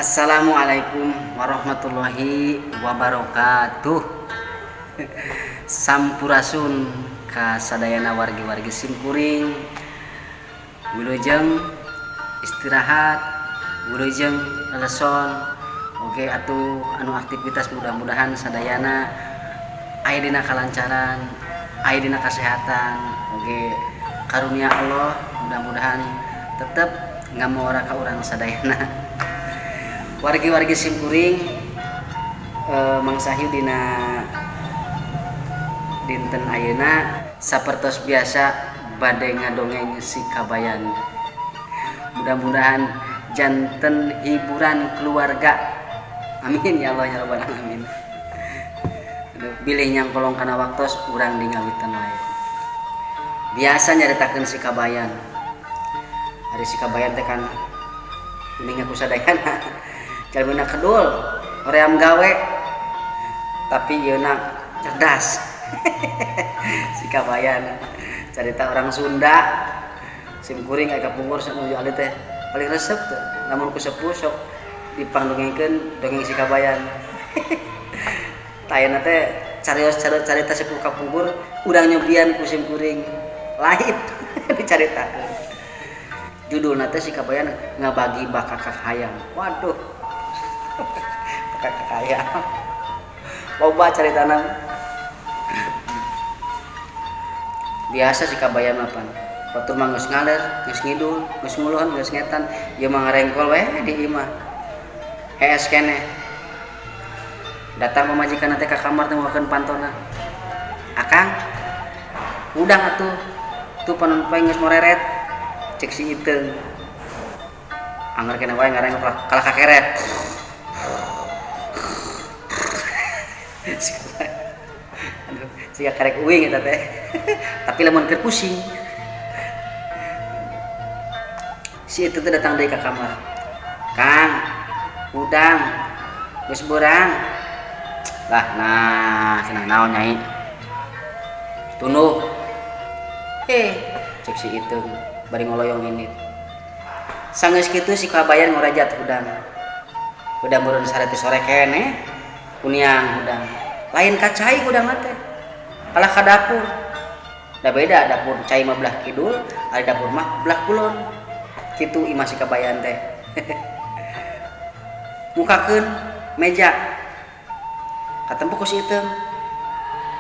Assalamualaikum warahmatullahi wabarakatuh. Sampurasun ka sadayana wargi-wargi simkuring. Wilujeng istirahat, wilujeng leleson. Oke atuh anu aktivitas mudah-mudahan sadayana aya dina kalancaran, aya dina kesehatan. Oke karunia Allah mudah-mudahan tetep ngamora ka urang sadayana. Wargi-wargi simkuring mangsahiu dina dinten ayeuna sapertos biasa bade ngadongeng si kabayan. Mudah-mudahan janten hiburan keluarga. Amin ya Allah ya rabbal alamin. Bilih nyangkolong kana waktos urang dingawitan wae. Biasa nyaritakeun si kabayan. Ari si kabayan teh kan mending aku sadayana. Jalmina kedul hoream gawe tapi yeuna cerdas. Si kabayan carita orang Sunda simkuring aya kapungkur sanuju ali teh paling resep teh lamun ku sepuh sok dipangdongengkeun dongeng si kabayan. Tayana teh carios carita sepuh kapungkur urang nyobian ku simkuring lain dicaritakeun. Judulna teh si kabayan ngabagi bakakak hayam. Waduh. Bakakak hayam. Loba caritana. Biasa si kabayan mapan. Batur mah geus ngaler, geus ngidul, geus nguluhan, geus ngetan, ieu mah ngarengkol we di ieu mah. Hees keneh. Datang pamajikanna teh ka kamar teh ngawakeun pantona. Akang, udang atuh. Tuh panon poe geus moreret. Cek si Iteung. Angger keneh wae ngarengkol kalah kakeret. Aduh, siga karek uing eta teh. Tapi lamun keur pusing. Si itu teh datang deui ka kamar. Kang, udang geus beurang. Lah, nah, cenah naon nyai? Tunduh. Cek si Iteung bari ngoloyong ini. Sanggeus kitu si kabayan ngorajat udang. Udang beureun sareti sore keneh. Kuniang udang. Lain ka cai udang teh. Kalah ka dapur. Da beda dapur cai mah belah kidul, ari dapur mah belah kulon. Kitu imah si kabayan teh. Mukakeun meja. Katempo ku si Iteung.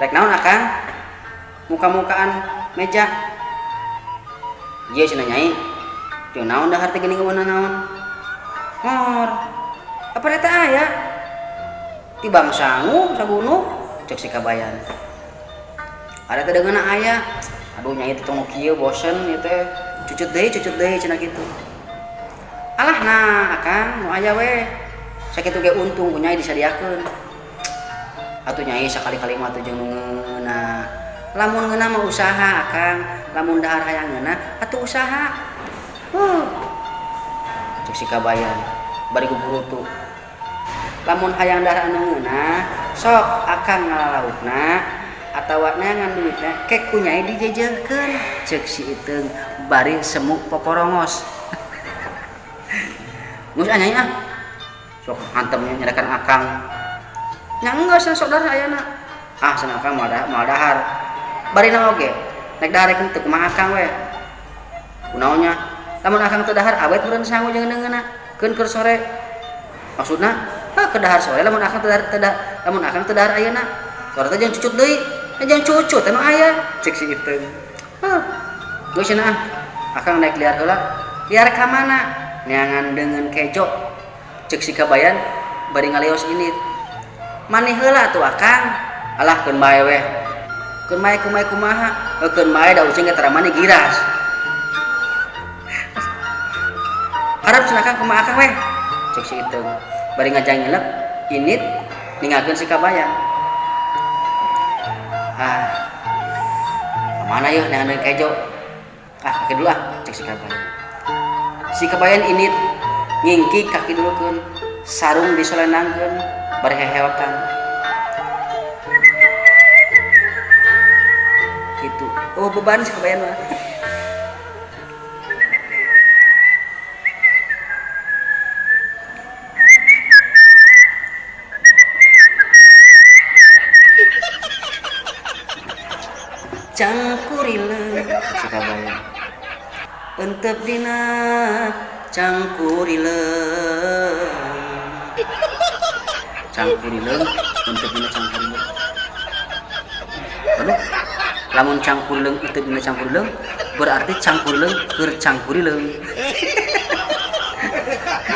Rek naon akang? Muka-mukaan meja. Ieu cenah nyai. Teu naon dahar teh geuning ngeueunna naon? Hor. Apa eta aya? Tibang sangu sagunu cek si kabayan. Ada teh deungeunna aya. Aduh nyai teh tong kieu bosen ieu teh. Cucut deui cenah kitu. Alah nah akang nu aya we. Sakitu ge untung ku nyai disadiakeun. Atuh nyai sakali-kali mah teh jeung ngeunah. Lamun ngeunah mah usaha akang, lamun dahar hayang ngeunah atuh usaha. Cek si kabayan bari ku burutu. Lamun hayang dahar anu ngeunah sok akang ngalalaukna atawa neangan duitna kek ku nyai dijejelkeun cek si Iteung bari semu poporongos. Geus nyai ah. Sok hantem nyadakan akang. Nya enggeus sok dahar ayana. Ah cenah akang moal dahar. Bari na oge. Nek daharekeun teu kumaha akang we. Kunaonnya? Lamun akang teu dahar awet meureun sangu jeung deungeunna. Keun keur sore. Maksudna ke dahar sore lamun akang teu dahar ayeuna. Sore teh jeung cucut deui. Jeung cucut anu aya cek si Iteung. Geus cenah akang naik liar heula. Liar ka mana? Neangan deungeun kejo. Cek si kabayan bari ngaleos ini. Maneh heula atuh akang. Alah keun bae we. Keun bae kumaha? Keun bae da ucing tara maneh giras. Harap cenah akang kumaha akang we? Cek si Iteung. Bari ngajang nyelek init ningakeun si kabayan. Kemana yuk neangan kejo? Kaki dulu cek si kabayan. Si kabayan init ngingki kaki dulu keun sarung disolenangkeun bari heheotan. Gitu. Oh beban si kabayan mah. cangkurileung si kabayan entep dina cangkurileung entep dina cangkurileung aduh lamun cangkurileung entep dina cangkurileung berarti cangkurileung keur cangkurileung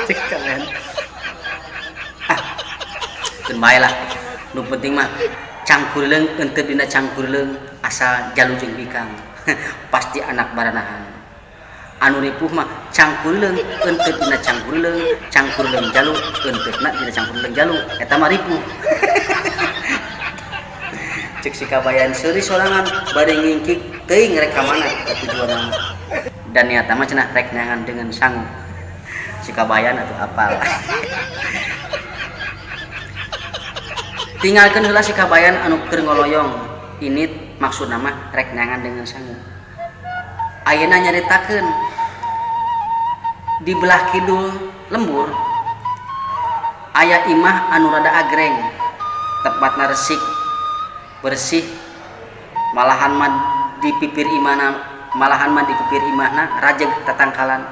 cek kalian keun bae lah nu penting mah cangkurileung entep dina cangkurileung asal jalu jeung bikang pasti anak baranahan anu ripuh mah cangkurileung entep dina cangkurileung jalu entepna dina cangkurileung jalu eta mah ripuh cek si kabayan seuri sorangan bade ngingkik teuing rek ka mana ka tujuanna dan niatna mah cenah rek nyangan dengan sangu si kabayan atau apal tinggalkan heula si kabayan anu keur ngoloyong ini maksud nama rek nyangan dengan sangu ayeuna nyaritakeun di belah kidul lembur aya imah anu rada agreng tempatna resik bersih malahan mah di pipir imahna rajeg tatangkalan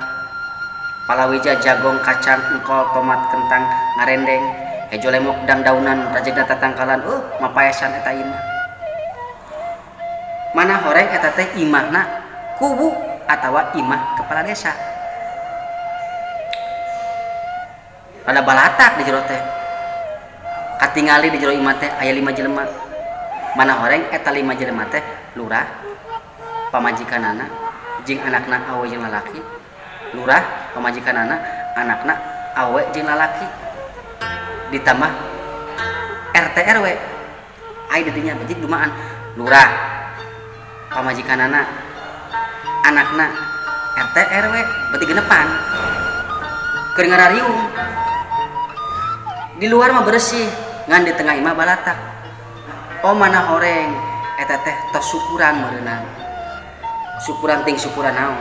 palawija jagong kacang engkol tomat kentang ngarendeng hejo lemok dang daunan rajegna tatangkalan mapaesan eta imah mana horeng eta teh imahna kubu atawa imah kepala desa ada balatak di jero teh katingali di jero imah teh aya 5 jelema mana horeng eta 5 jelema teh lurah pamajikanana jeung anakna awe jeung lalaki lurah pamajikanana anakna awe jeung lalaki ditambah RT RW aya di dinya bejik dumaan lurah pamajikanana anakna RT RW berarti genepan keur ngarariung di luar mah bersih ngan di tengah imah balatak mana horeng eta teh tos syukuran meureunana syukuran ting syukuran naon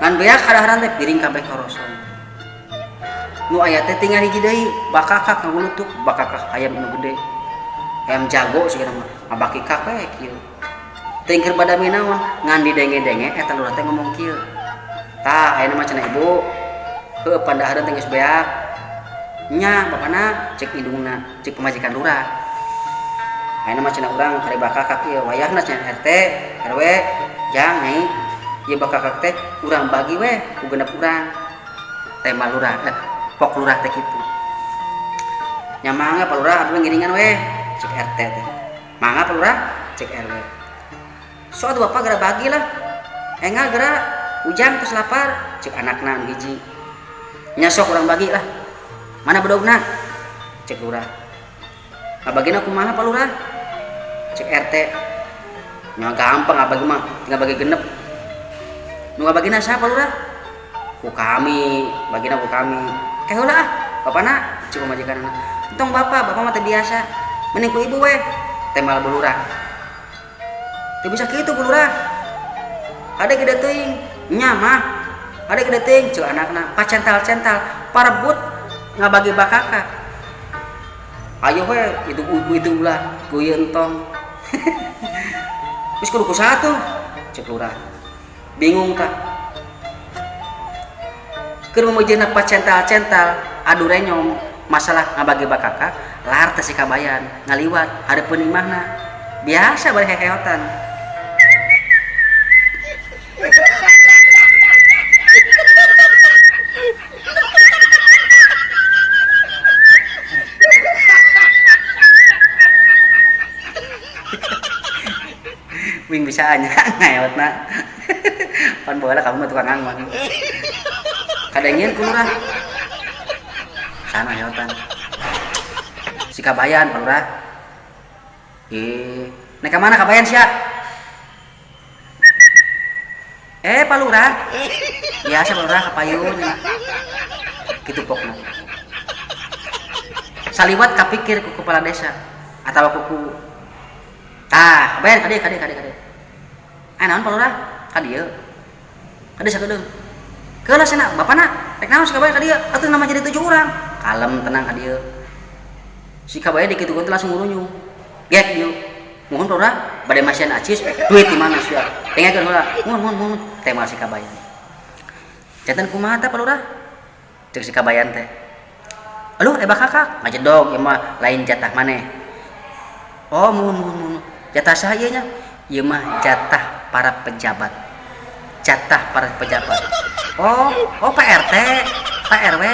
ngan beak hara-haran teh piring kabeh korosong nu aya teh tinggal hiji deui bakakak ngulutuk bakakak ayam anu gede ayam jago sigana mah abaki kakek kieu teuing keur badami naon ngan didenge-denge eta lurah teh ngomong kieu tah ayeuna mah cenah ibu heuh pandahareun teh geus beak nya bapana cek indungna cek pemajikan lurah ayeuna mah cenah urang kari bakakak ieu wayahna cenah RT RW jang nyai ieu bakakak teh urang bagi we ku genep urang teh mah lurah pok lurah teh kitu nya mangga pa lurah atuh ngiringan we cek RT teh mangga pa lurah cek RW so atuh bapak geura bagi lah enggak geura ujang tos lapar cek anakna anu hiji nya sok urang bagi lah mana bedogna cek lurah ngabagina kumaha pa lurah cek RT nya gampang ngabagi mah tinggal bagi genep nu ngabagina saha pa lurah ku kami bagina ku kami heula ah bapana cek pamajikanana entong bapak mah teh biasa mending ku ibu we teh mal bulurah teu bisa kitu bulurah ade gede teuing nya mah ade gede teuing cek anakna pacental-cental parebut ngabagi bakaka ayo we itu ulah ku ieu entong wis kudu ku satu cek lurah bingung tah keur memujeunna pacental-cental adu renyong masalah ngabagi bakaka lar teh si kabayan ngaliwat hareupeun imahna biasa bari heheotan wing bisa anya ngaeotna pan bola kamu mah tukang ngangmang kadengin ku lurah sana heotan si kabayan pa lurah nek ka mana kabayan sia pa lurah biasa pa lurah kapayun kitu pokna saliwat kapikir ku kepala desa atawa ku kabayan kade naon pa lurah kadieu kade sakedeung keula cenah bapana rek naon si kabayan kadieu atuh nama jadi 7 urang kalem tenang kadieu si kabayan dikitukeun teh langsung ngurunyung gek dieu Mohon Lurah bade masian acis duit di mana sia tengakeun heula mohon teh mal si kabayan janten kumaha teh Pak Lurah cek si kabayan teh aduh kakak ngajedog ieu mah lain jatah maneh oh mohon jatah saha ieu nya ieu mah jatah para pejabat oh Pak RT Pak RW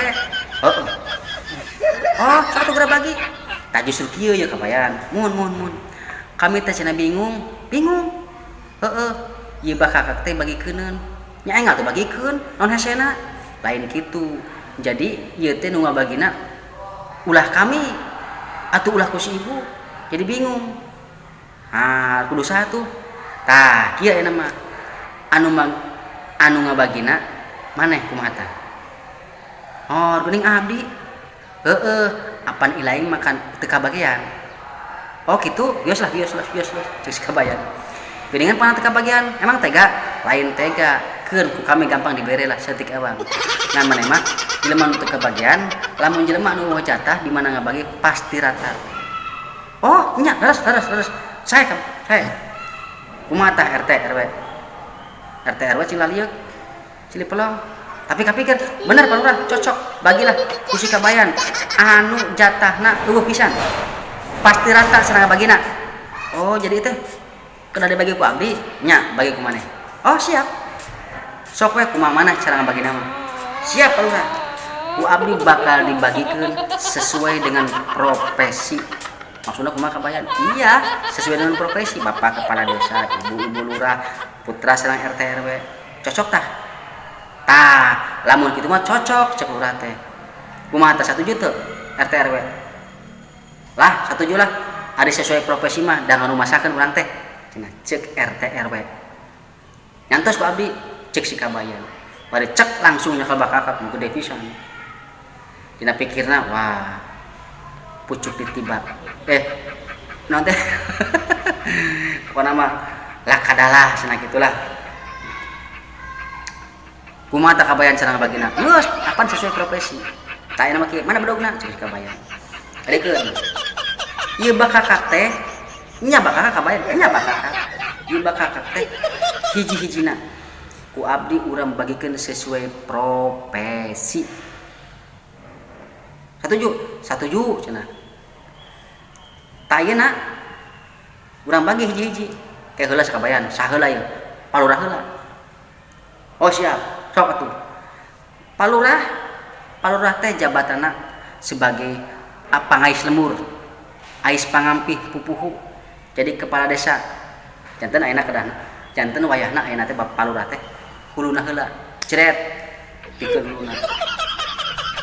oh satu geura bagi tak justru kieu ya kabayan mohon kami teh cenah bingung heeh ieu bakakak teh bagikeun nya enggak tuh bagikeun naon hesena lain kitu jadi ieu teh nu ngabagina ulah kami atuh ulah ku si ibu jadi bingung kudu saha tuh tah kieu euna mah anu ngabagina maneh kumaha tah oh geuning abdi heeh apan ilaing makan teu kabagian oh gitu bios lah cek kabayan geuningan panah teu kabagian emang tega lain tega keun ku kami gampang dibere lah saeutik ewang ngan maneh mah jelema nu teu kabagian lamun jelema nu jatah di mana ngabagi pasti rata oh nya leres saya kumaha tah RT RW cilalieu cili pelong tapi kapikeun bener Pak Lurah cocok bagilah ku si kabayan anu jatahna eueuh pisan pasti rata sareng bagina oh jadi teh kada dibagi ku abdi nya bagi ku maneh oh siap sok we kumaha maneh cara ngabagina mah siap Pak Lurah ku abdi bakal dibagikeun sesuai dengan profesi maksudna kumaha kabayan iya sesuai dengan profesi bapak kepala desa ibu lurah putra sareng RT RW cocok tah lamun kitu mah cocok cek lurah teh kumaha teh 1 juta RT RW lah 1 juta lah ada sesuai profesi mah da ngarumasakeun urang teh cenah cek RT RW nyantos ku abdi cek si kabayan bari cek langsung nyakel bakakak nu gede pisan dina pikirna wah pucuk ditibak naon teh pokona mah lah kadalah cenah gitulah kumaha tah kabayan sareng bagina geus apan sesuai profesi tah ayeuna mah kieu mana bedogna cek kabayan adekeun ieu bakakak teh nya bakakak kabayan nya bakakak ieu bakakak teh hiji-hijina ku abdi urang bagikeun sesuai profesi satuju cenah tah ayeuna urang bagi hiji-hiji kayak heula sakabayan saheula ieu Pak Lurah heula oh siap sok atuh Pak Lurah teh jabatanna sebagai pangais lemur ais pangampih pupuhu jadi kepala desa janten ayeuna kedahna janten wayahna ayeuna teh Pak Lurah teh huluna heula ceret pikeun huluna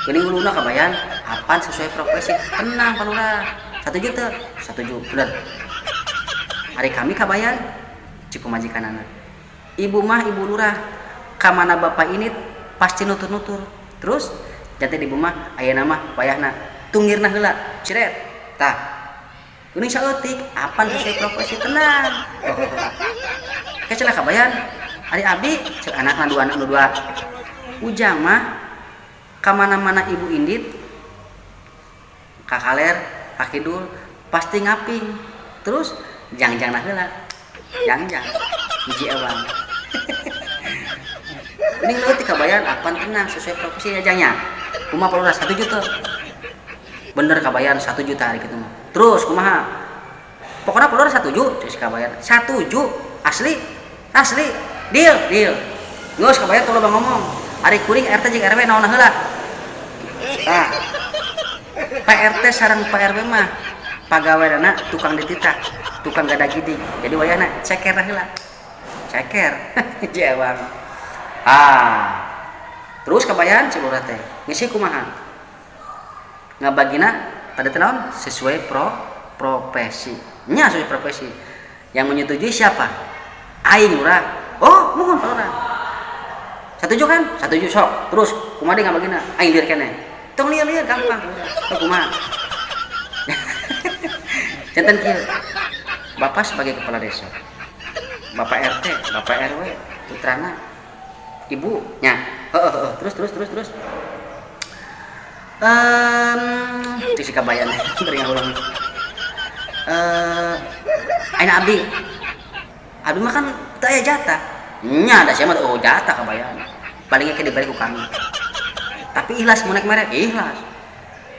geuning huluna kabayan apan sesuai profesi tenang Pak Lurah 1 juta bener hari kami kabayan cik pemajikanana ibu lurah kamana bapak ini pasti nutur terus janten ibu mah ayeuna mah wayahna tunggirna heula ceret tah geuning saeutik apan sesuai profesi tenang kecenah kabayan ari abdi cek anakna dua ujang mah kamana-mana ibu indit kakaler kakidul pasti ngaping terus jangjangna heula jangjang hiji ewang ini leutik kabayan apan tenang sesuai profesi ajangnya kumaha Pak Lurah 1 juta bener kabayan 1 juta hari kitu mah terus kumaha pokoknya Pak Lurah 1 juta terus kabayan 1 juta asli deal geus kabayan tuluy ngomong ari kuring RT jeung RW naonna heula tah Pak RT sareng Pak RW mah pagaweana tukang dititah tukang gada giding jadi wayahna ceker heula ceker jewang terus kabayan si lurah teh ngisi kumaha ngabagina pada tenaon sesuai profesi nya sesuai profesi yang menyetujui siapa aing lurah oh mohon Pak Lurah setuju kan setuju sok terus kumaha deui ngabagina aing lieur keneh tong lieur gampang tong kumaha janten kieu bapak sebagai kepala desa bapak RT bapak RW putrana ibunya terus si kabayan beri ulang Aina abdi mah kan teu aya jatah nya da sia mah oh jatah kabayan palingnya ke diberi ku kami tapi ikhlas mun merek ikhlas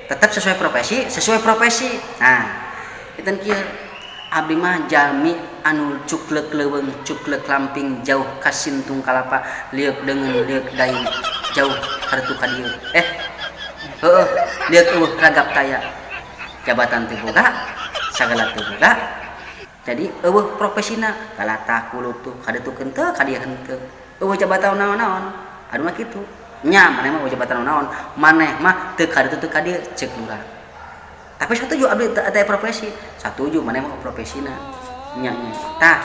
tetap sesuai profesi nah itu kieu abdi mah jalmi anu cuklek leuweung cuklek lamping jauh ka sintung kalapa liuk dengan liuk daing jauh kartu ka dieu heueuh liuk ragap taya jabatan teu boga sagala teu boga jadi eueuh profesina kalatah kulutuh kadeutukeun teu kadieu henteu eueuh jabatan naon-naon anu mah kitu nya maneh mah jabatan naon maneh mah teu kadeutuh teu kadieu ceuk lurah tapi satuju abdi teu aya profesi satuju maneh mah profesina nya tah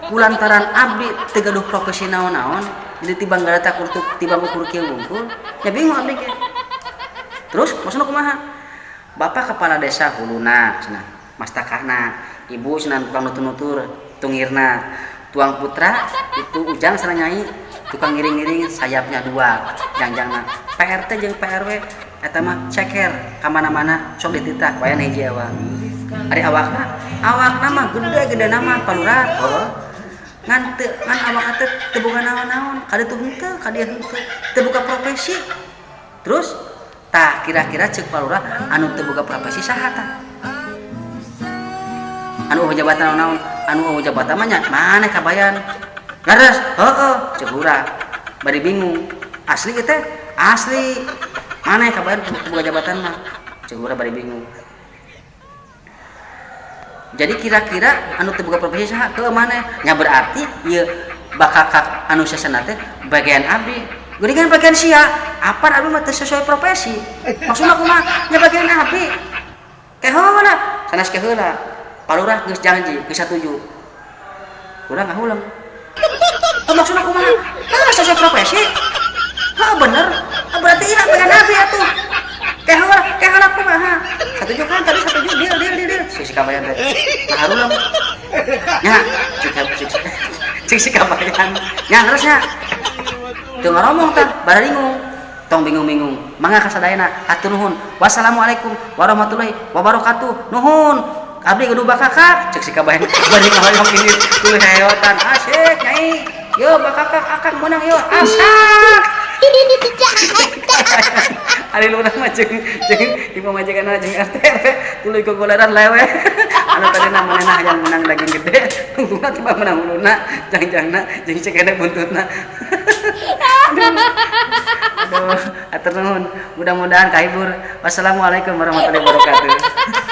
kulantaran abdi teu gaduh profesi naon-naon jadi tibang galata kurtuk tibang ukur kieu wungkul nya bingung abdi ge terus maksudna kumaha bapak kepala desa huluna cenah mastakana ibu senang tukang nutur-nutur tungirna tuang putra itu ujang sareng nyai tukang ngiring-ngiring sayapnya dua jangjangna PRT jeung PRW eta mah ceker ka mana-mana sok dititah wayah hiji awak ari awakna mah gede nama palurah heuh ngan awak teh boga naon-naon kadeutuh henteu kadieu henteu teu boga profesi terus tah kira-kira ceuk palurah anu teu boga profesi saha tah anu jabatan naon anu jabatan mah nya maneh kabayan leres heueuh ceuk urang bari bingung asli ge teh asli maneh kabayan boga jabatan mah ceuk urang bari bingung jadi kira-kira anu teu boga profesi saha teu maneh nya berarti ieu bakakak anu sasana teh bagian abdi geuningan bagian sia apar abdi mah teu sesuai profesi maksudna kumaha nya bagian abdi keheula sanes keheula palurah geus janji geus satuju urang ngahulang maksudna kumaha sesuai profesi bener berarti ieu bagian abdi atuh keheula kumaha satuju kan tadi satuju deal si kabayan teh ngaharulang nya cik si kabayan nya terus nya teu ngaromong tah bararingung tong bingung-bingung mangga kasadayana hatur nuhun wassalamualaikum warahmatullahi wabarakatuh nuhun abdi kudu bakakak cek si kabayan bari ngahoyong ini tuluy hayotan asyik nyai yo bakakak akang meunang yo asak ari lurah mah jeung ibu majikanna jeung RT tuluy gogolaran lewe anu tadina manehna hayang menang daging gede tungtungna tiba menang uluna jangjangna jeung cekena buntutna aduh atur nuhun mudah-mudahan kahibur wassalamualaikum warahmatullahi wabarakatuh